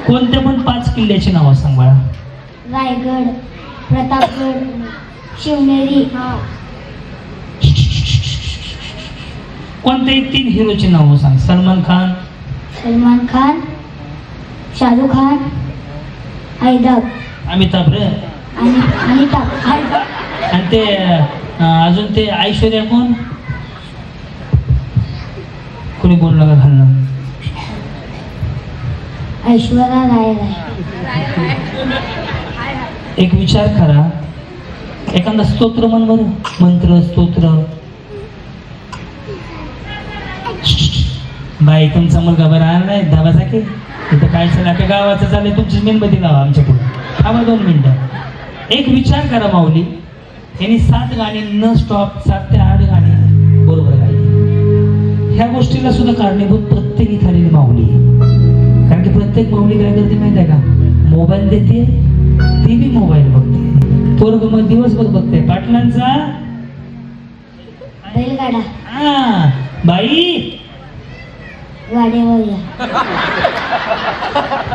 कोणत्या पण 5 किल्ल्याची नावं सांग बाळा. रायगड, प्रतापगड, शिवनेरी. कोणत्याही 3 हिरोची नावं सांग. सलमान खान, सलमान खान, शाहरुख खान, हैदर अमिताभ रे. आणि अमिताभ. आणि ते अजून ते ऐश्वर्या कोण, कोणी बोल नका घालणं. ऐश्वर्या राय. एक विचार करा, एखादा स्तोत्र म्हण बरं. मंत्र स्तोत्र. बाई तुमचा मुलगा बरा आला नाही धाबाचा की इथं काय चाललं का गावाचं चाललंय. तुमची मेणबत्ती लावा आमच्या पुढे. थांबा 2 मिनिटं. एक विचार करा माऊली, यांनी 7 गाणी न स्टॉप 7 ते 8 गाणी बरोबर गायली. ह्या गोष्टीला सुद्धा कारणीभूत प्रत्येक इथं आलेली माऊली आहे. कारण की प्रत्येक माऊली काय करते माहिती आहे का, मोबाईल देते, ती बी मोबाईल बघते. पोरग मग दिवसभर बघते पाटलांचा बैलगाडा. हा बाई गाडीवर.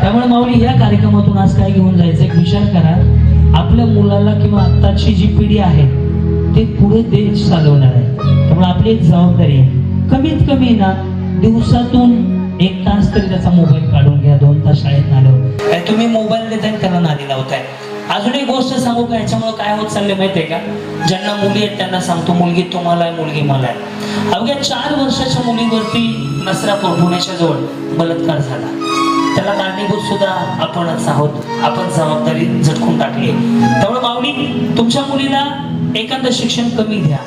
त्यामुळे माऊली या कार्यक्रमातून आज काय घेऊन जायचं, एक विचार करा. आपल्या मुलाला किंवा आत्ताची जी पिढी आहे ते पुढे देश चालवणार आहे. त्यामुळे आपली एक जबाबदारी आहे, कमीत कमी ना दिवसातून 1 तास तरी त्याचा मोबाईल काढून घ्या. 2 तास शाळेत आलो तुम्ही मोबाईल देताय त्याला नादी लावताय. अजून एक गोष्ट सांगू का, याच्यामुळे काय होत चालले माहितीये का, ज्यांना मुली आहेत त्यांना सांगतो, मुलगी तुम्हाला आहे, मुलगी मला आहे. अवघ्या 4 वर्षाच्या मुलीवरती नसरापूर पुण्याच्या जवळ बलात्कार झाला. त्याला कारणीभूत सुद्धा आपणच आहोत. आपण जबाबदारी झटकून टाकली. त्यामुळे माऊली तुमच्या मुलीला एखादं शिक्षण कमी द्या,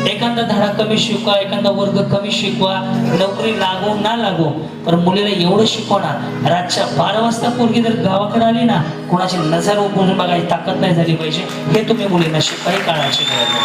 एखादा धडा कमी शिकवा, एखादा वर्ग कमी शिकवा, नोकरी लागो ना लागो, पण मुलीला एवढं शिकवा ना, रातच्या 12 वाजता पोरगी जर गावाकडे आली ना, कोणाची नजर उघडून बघायची ताकद नाही झाली पाहिजे. हे तुम्ही मुलींना शिकवा. ही काळाची गरज आहे.